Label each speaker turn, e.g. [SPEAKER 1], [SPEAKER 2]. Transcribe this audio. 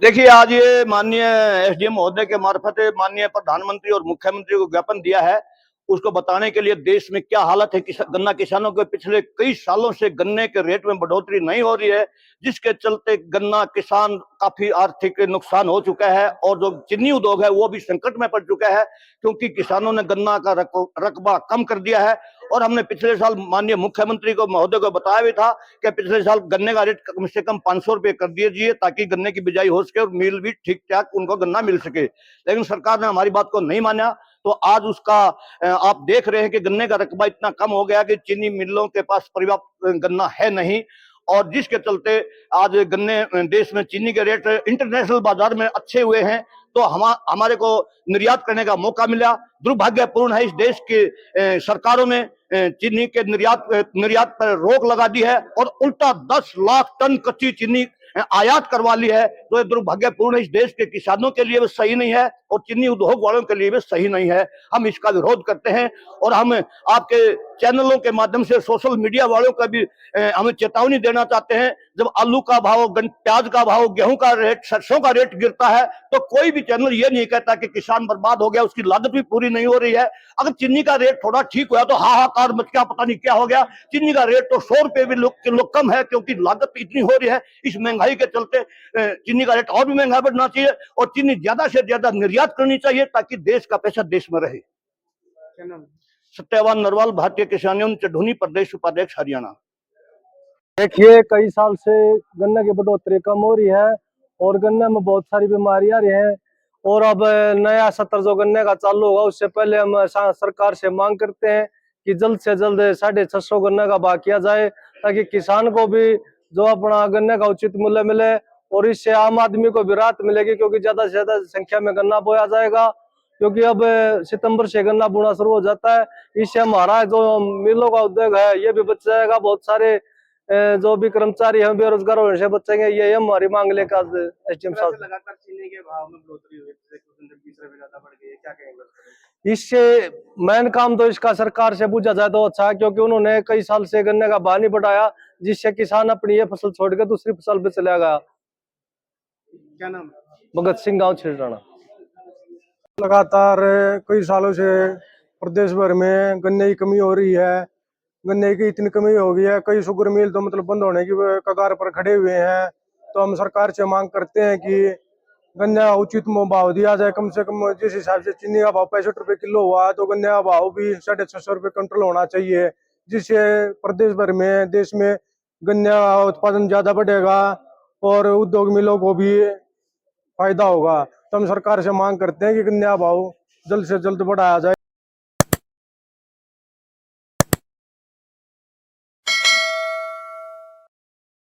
[SPEAKER 1] देखिए, आज ये माननीय एसडीएम महोदय के मार्फत माननीय प्रधानमंत्री और मुख्यमंत्री को ज्ञापन दिया है, उसको बताने के लिए देश में क्या हालत है। गन्ना किसानों के पिछले कई सालों से गन्ने के रेट में बढ़ोतरी नहीं हो रही है, जिसके चलते गन्ना किसान काफी आर्थिक नुकसान हो चुका है और जो चीनी उद्योग है वो भी संकट में पड़ चुका है, क्योंकि किसानों ने गन्ना का रकबा कम कर दिया है। और हमने पिछले साल माननीय मुख्यमंत्री को महोदय को बताया भी था कि पिछले साल गन्ने का रेट कम से कम 500 रुपये कर दीजिए, ताकि गन्ने की बिजाई हो सके और मिल भी ठीक ठाक उनको गन्ना मिल सके। लेकिन सरकार ने हमारी बात को नहीं माना, तो आज उसका आप देख रहे हैं कि गन्ने का रकबा इतना कम हो गया कि चीनी मिलों के पास पर्याप्त गन्ना है नहीं, और जिसके चलते आज गन्ने देश में चीनी के रेट इंटरनेशनल बाजार में अच्छे हुए हैं, तो हमारे को निर्यात करने का मौका मिला। दुर्भाग्यपूर्ण है इस देश की सरकारों ने चीनी के निर्यात पर रोक लगा दी है और उल्टा 10 लाख टन कच्ची चीनी आयात करवा ली है। तो ये दुर्भाग्यपूर्ण इस देश के किसानों के लिए भी सही नहीं है और चीनी उद्योग वालों के लिए भी सही नहीं है। हम इसका विरोध करते हैं और हम आपके चैनलों के माध्यम से सोशल मीडिया वालों का भी हमें चेतावनी देना चाहते हैं। जब आलू का भाव, प्याज का भाव, गेहूं का रेट, सरसों का रेट गिरता है, तो कोई भी चैनल ये नहीं कहता कि किसान बर्बाद हो गया, उसकी लागत भी पूरी नहीं हो रही है। अगर चीनी का रेट थोड़ा ठीक हुआ तो हाहाकार मच गया, पता नहीं क्या हो गया। चीनी का रेट तो 100 रुपये भी किलो कम है, क्योंकि लागत इतनी हो रही है। इस महंगाई के चलते चीनी का रेट और भी महंगा बढ़ना चाहिए और चीनी ज्यादा से ज्यादा निर्यात करनी चाहिए, ताकि देश का पैसा देश में रहे। सत्यवान नरवाल, भारतीय किसान यूनियन चढ़ूनी प्रदेश उपाध्यक्ष, हरियाणा।
[SPEAKER 2] देखिए, कई साल से गन्ने की बढ़ोतरी कम हो रही है और गन्ने में बहुत सारी बीमारियां आ रही हैं। और अब नया सत्र जो गन्ने का चालू होगा, उससे पहले हम सरकार से मांग करते हैं कि जल्द से जल्द 650 गन्ने का भाव किया जाए, ताकि किसान को भी जो अपना गन्ने का उचित मूल्य मिले और इससे आम आदमी को भी राहत मिलेगी, क्योंकि ज्यादा से ज्यादा संख्या में गन्ना बोया जाएगा। क्योंकि अब सितंबर से गन्ना बोना शुरू हो जाता है। इससे हमारा जो मिलों का उद्योग है ये भी बच जाएगा। बहुत सारे जो भी कर्मचारी हैं बेरोजगार होने से बचेंगे। ये हमारी मांग लेकर एसडीएम साहब।
[SPEAKER 3] लगातार चीनी के भाव में बढ़ोतरी हुई है, 20 रुपए ज्यादा बढ़ गई है, क्या कहेंगे?
[SPEAKER 2] इससे मेन काम तो इसका सरकार से पूछा जाए तो अच्छा है, क्योंकि उन्होंने कई साल से गन्ने का भाव नहीं बढ़ाया, जिससे किसान अपनी ये फसल छोड़ के दूसरी फसल पे चला गया।
[SPEAKER 3] क्या नाम?
[SPEAKER 2] भगत सिंह, गाँव छिड़ाना।
[SPEAKER 4] लगातार कई सालों से प्रदेश भर में गन्ने की कमी हो रही है। गन्ने की इतनी कमी हो गई है, कई शुगर मिल तो मतलब बंद होने की कगार पर खड़े हुए हैं। तो हम सरकार से मांग करते हैं कि गन्ने का उचित भाव दिया जाए। कम से कम जिस हिसाब से चीनी का भाव 65 रुपए किलो हुआ, तो गन्ने का भाव भी 650 रुपये क्विंटल होना चाहिए, जिससे प्रदेश भर में, देश में गन्ने का उत्पादन ज्यादा बढ़ेगा और उद्योग मिलों को भी फायदा होगा। तो हम सरकार से मांग करते हैं कि गन्ने का भाव जल्द से जल्द बढ़ाया जाए।